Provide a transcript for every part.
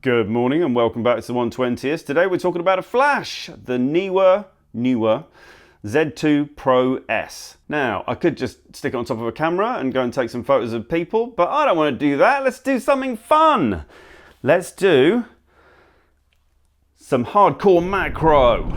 Good morning and welcome back to the 120th. Today we're talking about a flash, the Neewer Z2 Pro S. Now, I could just stick it on top of a camera and go and take some photos of people, but I don't want to do that. Let's do something fun. Let's do some hardcore macro.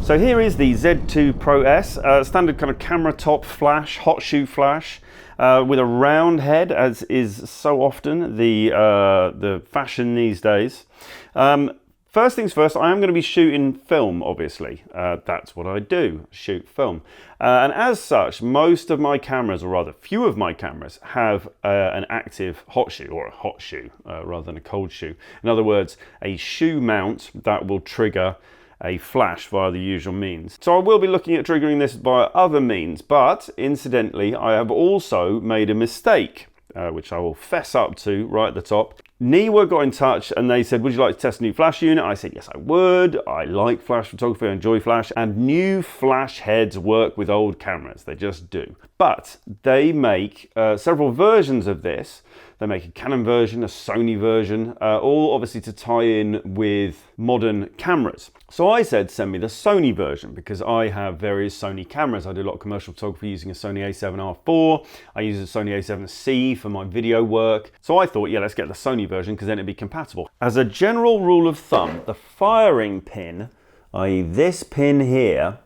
So here is the Z2 Pro S, standard kind of camera top flash, hot shoe flash, with a round head, as is so often the fashion these days. First things first, I am going to be shooting film, obviously. That's what I do, shoot film. And as such, most of my cameras, or rather few of my cameras, have an active hot shoe, or a hot shoe, rather than a cold shoe. In other words, a shoe mount that will trigger a flash via the usual means. So I will be looking at triggering this by other means, but incidentally, I have also made a mistake, which I will fess up to right at the top. Neewer got in touch and they said, would you like to test a new flash unit? I said, yes, I would. I like flash photography, I enjoy flash, and new flash heads work with old cameras. They just do. But they make several versions of this. They make a Canon version, a Sony version, all obviously to tie in with modern cameras. So I said, send me the Sony version, because I have various Sony cameras. I do a lot of commercial photography using a Sony a7R4. I use a Sony a7C for my video work. So I thought, yeah, let's get the Sony version, because then it'd be compatible. As a general rule of thumb, the firing pin, i.e. this pin here,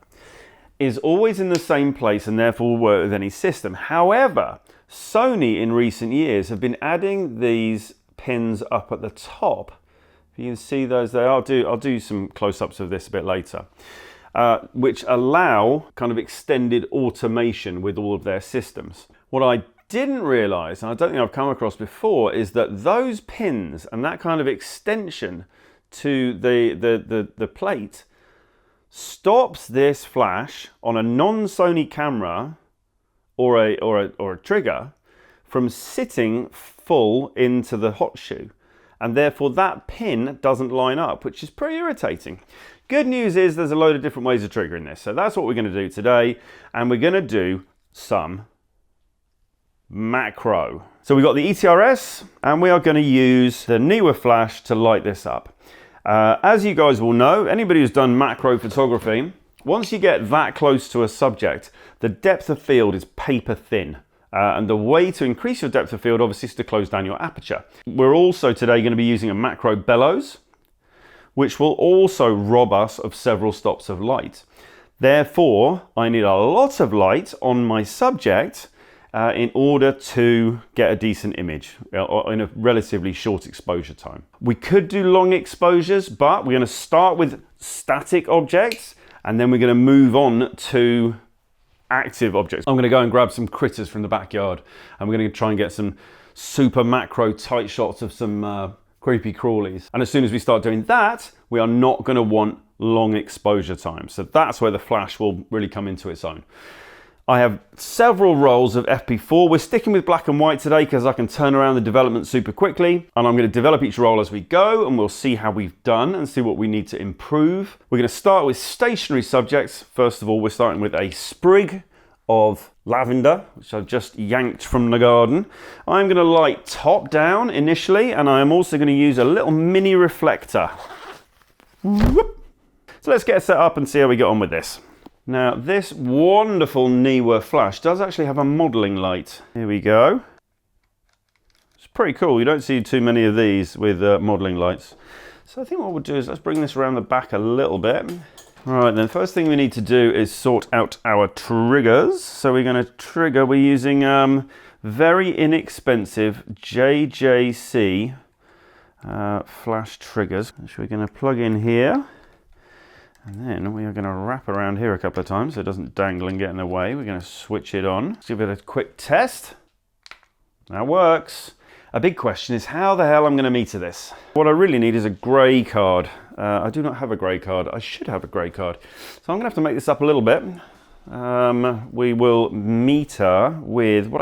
is always in the same place and therefore will work with any system. However, Sony in recent years have been adding these pins up at the top. If you can see those there, I'll do some close-ups of this a bit later, which allow kind of extended automation with all of their systems. What I didn't realize, and I don't think I've come across before, is that those pins and that kind of extension to the plate stops this flash on a non-Sony camera or a trigger from sitting full into the hot shoe, and therefore that pin doesn't line up, which is pretty irritating. Good news is there's a load of different ways of triggering this, so that's what we're going to do today, and we're going to do some macro. So we've got the ETRS, and we are going to use the Neewer flash to light this up. As you guys will know, anybody who's done macro photography, once you get that close to a subject, the depth of field is paper thin. And the way to increase your depth of field, obviously, is to close down your aperture. We're also today going to be using a macro bellows, which will also rob us of several stops of light. Therefore, I need a lot of light on my subject in order to get a decent image in a relatively short exposure time. We could do long exposures, but we're going to start with static objects, and then we're going to move on to active objects. I'm going to go and grab some critters from the backyard, and we're going to try and get some super macro tight shots of some creepy crawlies. And as soon as we start doing that, we are not going to want long exposure time. So that's where the flash will really come into its own. I have several rolls of FP4. We're sticking with black and white today because I can turn around the development super quickly, and I'm going to develop each roll as we go, and we'll see how we've done and see what we need to improve. We're going to start with stationary subjects. First of all, we're starting with a sprig of lavender, which I've just yanked from the garden. I'm going to light top down initially, and I am also going to use a little mini reflector. Whoop. So let's get set up and see how we get on with this. Now, this wonderful Neewer flash does actually have a modelling light. Here we go. It's pretty cool. You don't see too many of these with modelling lights. So I think what we'll do is let's bring this around the back a little bit. All right, then first thing we need to do is sort out our triggers. So we're going to trigger, we're using very inexpensive JJC flash triggers, which we're going to plug in here. And then we are going to wrap around here a couple of times so it doesn't dangle and get in the way. We're going to switch it on. Let's give it a quick test. That works. A big question is how the hell I'm going to meter this. What I really need is a grey card. I do not have a grey card. I should have a grey card. So I'm going to have to make this up a little bit. We will meter with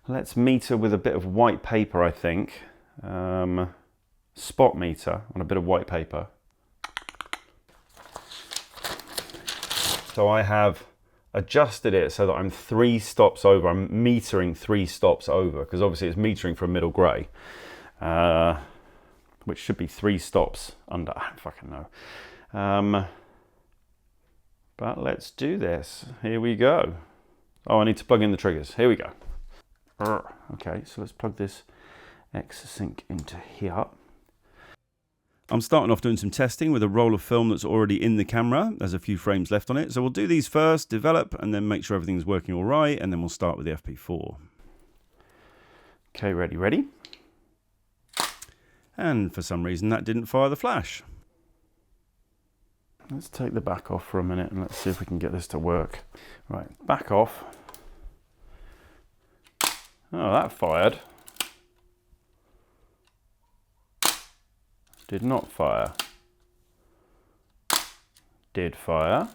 let's meter with a bit of white paper, I think. Spot meter on a bit of white paper. So I have adjusted it so that I'm 3 stops over. I'm metering 3 stops over, because obviously it's metering from middle grey, which should be 3 stops under. I don't fucking know. But let's do this. Here we go. Oh, I need to plug in the triggers. Here we go. Okay, so let's plug this X-Sync into here. I'm starting off doing some testing with a roll of film that's already in the camera. There's a few frames left on it. So we'll do these first, develop, and then make sure everything's working all right. And then we'll start with the FP4. Okay, ready. And for some reason that didn't fire the flash. Let's take the back off for a minute and let's see if we can get this to work. Right, back off. Oh, that fired. Did not fire. Did fire.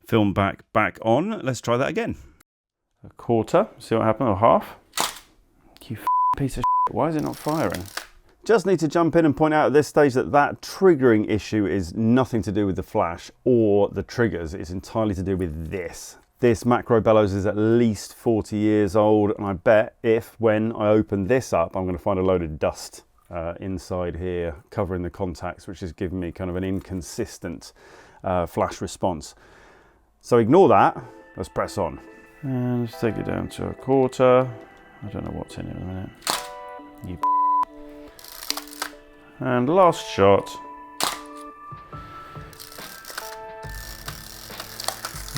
Film back on. Let's try that again. A quarter, see what happened, or half. You piece of shit, why is it not firing? Just need to jump in and point out at this stage that that triggering issue is nothing to do with the flash or the triggers. It's entirely to do with this. This macro bellows is at least 40 years old, and I bet when I open this up, I'm going to find a load of dust inside here covering the contacts, which is giving me kind of an inconsistent flash response. So ignore that. Let's press on. And let's take it down to a quarter. I don't know what's in it in a minute. You and last shot.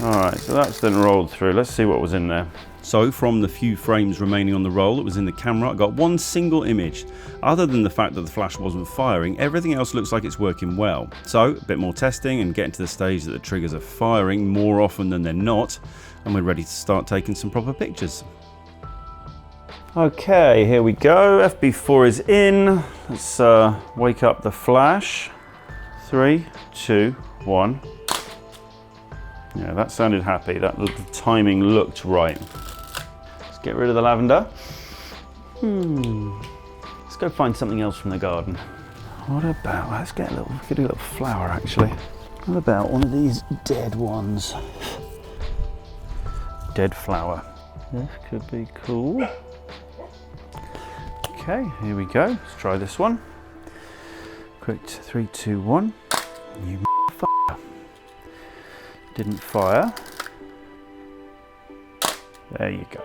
Alright, so that's then rolled through. Let's see what was in there. So from the few frames remaining on the roll that was in the camera, I got one single image. Other than the fact that the flash wasn't firing, everything else looks like it's working well. So a bit more testing and getting to the stage that the triggers are firing more often than they're not, and we're ready to start taking some proper pictures. Okay, here we go. FB4 is in. Let's wake up the flash. 3, 2, 1. Yeah, that sounded happy. The timing looked right. Let's get rid of the lavender. Let's go find something else from the garden. What about, let's get a little flower actually. What about one of these dead ones? Dead flower. This could be cool. Okay, here we go. Let's try this one. Quick, 3, 2, 1. You f***er. Didn't fire. There you go.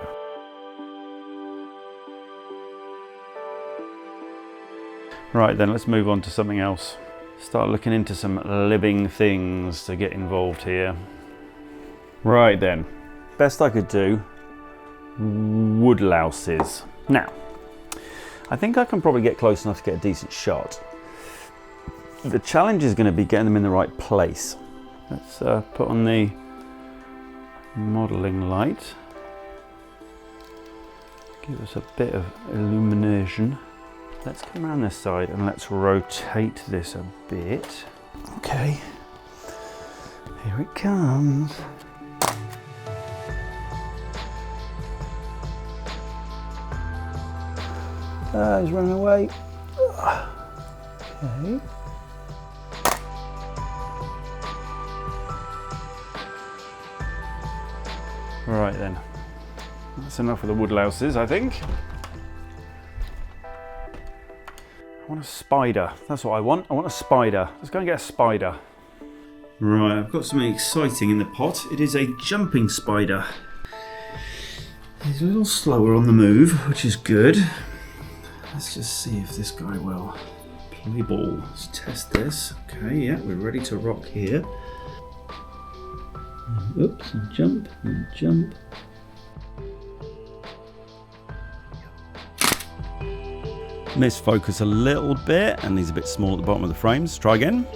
Right then, let's move on to something else. Start looking into some living things to get involved here. Right then, best I could do, woodlouses. Now, I think I can probably get close enough to get a decent shot. The challenge is going to be getting them in the right place. Let's put on the modelling light. Give us a bit of illumination. Let's come around this side and let's rotate this a bit. Okay, here it comes. He's running away. Okay. Right then, that's enough of the woodlouses, I think. I want a spider. That's what I want. I want a spider. Let's go and get a spider. Right, I've got something exciting in the pot. It is a jumping spider. He's a little slower on the move, which is good. Let's just see if this guy will play ball. Let's test this. Okay, yeah, we're ready to rock here. Oops, and jump, and jump. Misfocus a little bit, and he's a bit small at the bottom of the frames. Try again.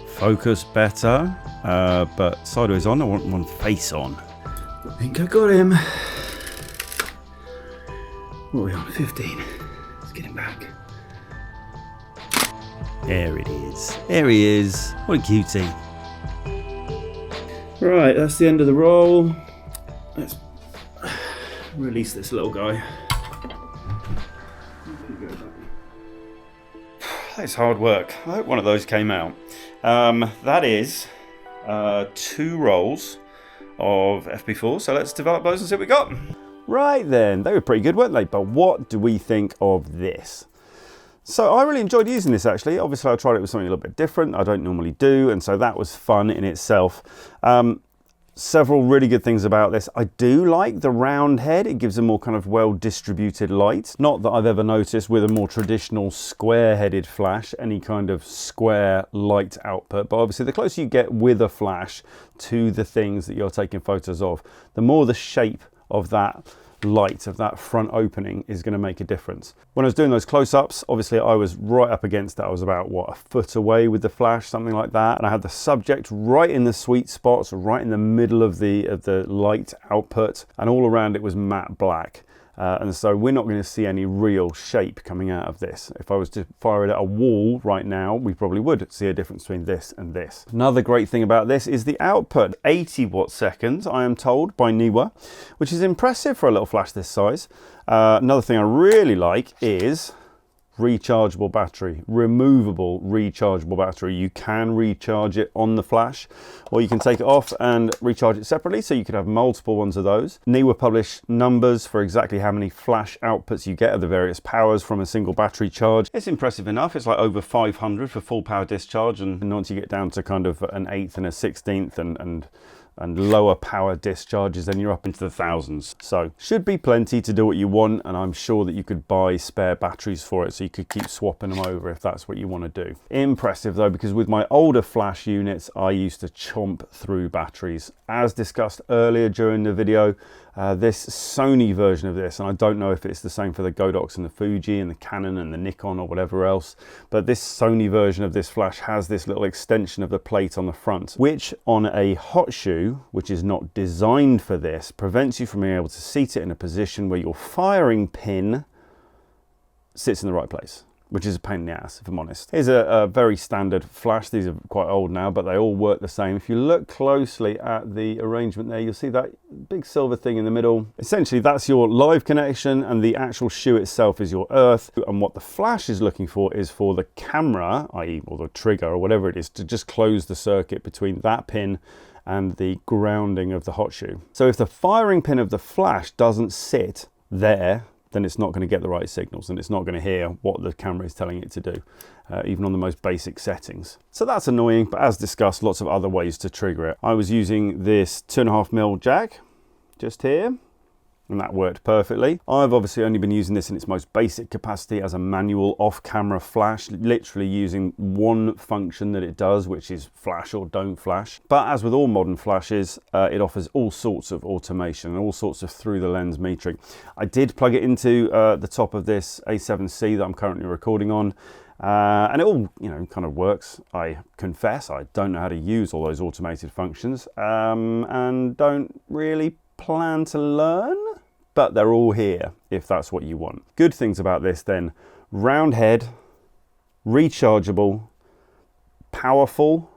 Focus better, but sideways on. I want one face on. I think I got him. What are we on? 15. Let's get him back. There it is. There he is. What a cutie. Right, that's the end of the roll. Let's release this little guy. it's hard work. I hope one of those came out. That is 2 rolls of FP4, so let's develop those and see what we got. Right then, they were pretty good, weren't they? But what do we think of this? So I really enjoyed using this actually. Obviously I tried it with something a little bit different I don't normally do, and so that was fun in itself. Several really good things about this. I do like the round head. It gives a more kind of well distributed light. Not that I've ever noticed with a more traditional square headed flash any kind of square light output, but obviously the closer you get with a flash to the things that you're taking photos of, the more the shape of that light, of that front opening, is going to make a difference. When I was doing those close-ups, obviously I was right up against it. I was about, what, a foot away with the flash, something like that, and I had the subject right in the sweet spots, right in the middle of the light output, and all around it was matte black. And so we're not going to see any real shape coming out of this. If I was to fire it at a wall right now, we probably would see a difference between this and this. Another great thing about this is the output. 80 watt-seconds, I am told, by Neewer, which is impressive for a little flash this size. Another thing I really like is rechargeable battery, removable rechargeable battery. You can recharge it on the flash, or you can take it off and recharge it separately, so you could have multiple ones of those. Neewer publish numbers for exactly how many flash outputs you get of the various powers from a single battery charge. It's impressive enough. It's like over 500 for full power discharge, and once you get down to kind of an 1/8 and a 1/16 and lower power discharges, then you're up into the thousands. So should be plenty to do what you want, and I'm sure that you could buy spare batteries for it, so you could keep swapping them over if that's what you want to do. Impressive though, because with my older flash units I used to chomp through batteries. As discussed earlier during the video, this Sony version of this, and I don't know if it's the same for the Godox and the Fuji and the Canon and the Nikon or whatever else, but this Sony version of this flash has this little extension of the plate on the front, which on a hot shoe, which is not designed for this, prevents you from being able to seat it in a position where your firing pin sits in the right place, which is a pain in the ass, if I'm honest. Here's a very standard flash. These are quite old now, but they all work the same. If you look closely at the arrangement there, you'll see that big silver thing in the middle. Essentially, that's your live connection, and the actual shoe itself is your earth. And what the flash is looking for is for the camera, i.e. or the trigger or whatever it is, to just close the circuit between that pin and the grounding of the hot shoe. So if the firing pin of the flash doesn't sit there, then it's not going to get the right signals, and it's not going to hear what the camera is telling it to do, even on the most basic settings. So that's annoying, but as discussed, lots of other ways to trigger it. I was using this 2.5mm jack just here, and that worked perfectly. I've obviously only been using this in its most basic capacity as a manual off-camera flash, literally using one function that it does, which is flash or don't flash. But as with all modern flashes, it offers all sorts of automation and all sorts of through-the-lens metering. I did plug it into the top of this A7C that I'm currently recording on, and it all, kind of works. I confess I don't know how to use all those automated functions, and don't really plan to learn, but they're all here if that's what you want. Good things about this then: round head, rechargeable, powerful,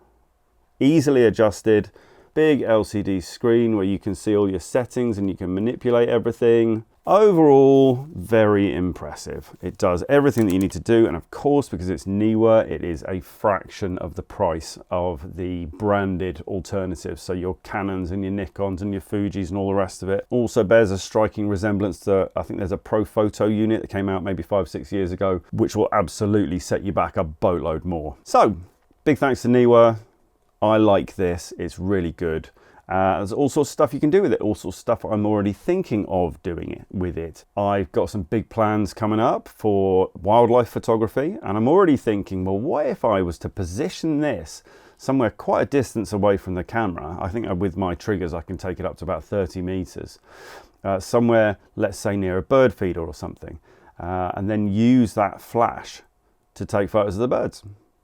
easily adjusted, big LCD screen where you can see all your settings and you can manipulate everything. Overall, very impressive. It does everything that you need to do, and of course, because it's Neewer, it is a fraction of the price of the branded alternatives. So your Canons and your Nikons and your Fujis and all the rest of it. Also bears a striking resemblance to, I think there's a Pro Photo unit that came out maybe 5-6 years ago, which will absolutely set you back a boatload more. So, big thanks to Neewer. I like this, it's really good. There's all sorts of stuff you can do with it, all sorts of stuff I'm already thinking of doing with it. I've got some big plans coming up for wildlife photography, and I'm already thinking, well, what if I was to position this somewhere quite a distance away from the camera? I think with my triggers I can take it up to about 30 meters. Somewhere, let's say near a bird feeder or something, and then use that flash to take photos of the birds.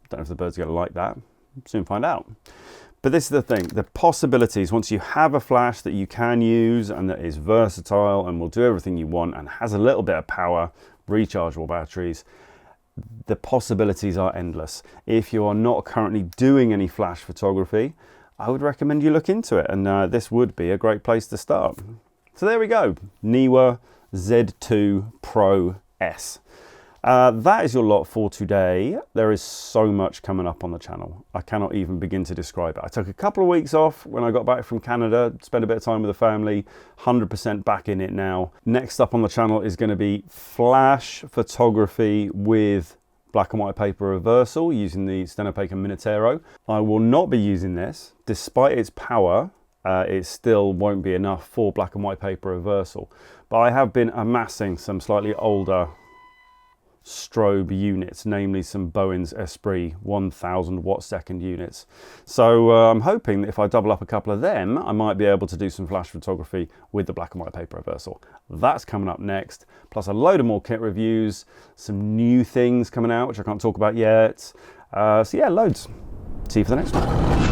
Don't know if the birds are going to like that, soon find out. But this is the thing, the possibilities, once you have a flash that you can use and that is versatile and will do everything you want and has a little bit of power, rechargeable batteries, the possibilities are endless. If you are not currently doing any flash photography, I would recommend you look into it, and this would be a great place to start. So there we go, Neewer Z2 Pro S. That is your lot for today. There is so much coming up on the channel. I cannot even begin to describe it. I took a couple of weeks off when I got back from Canada, spent a bit of time with the family, 100% back in it now. Next up on the channel is going to be flash photography with black and white paper reversal using the Stenopaker Minotero. I will not be using this. Despite its power, it still won't be enough for black and white paper reversal. But I have been amassing some slightly older strobe units, namely some Bowen's Esprit 1000 watt-second units. So I'm hoping that if I double up a couple of them, I might be able to do some flash photography with the black and white paper reversal. That's coming up next, plus a load of more kit reviews, some new things coming out, which I can't talk about yet. So yeah, loads. See you for the next one.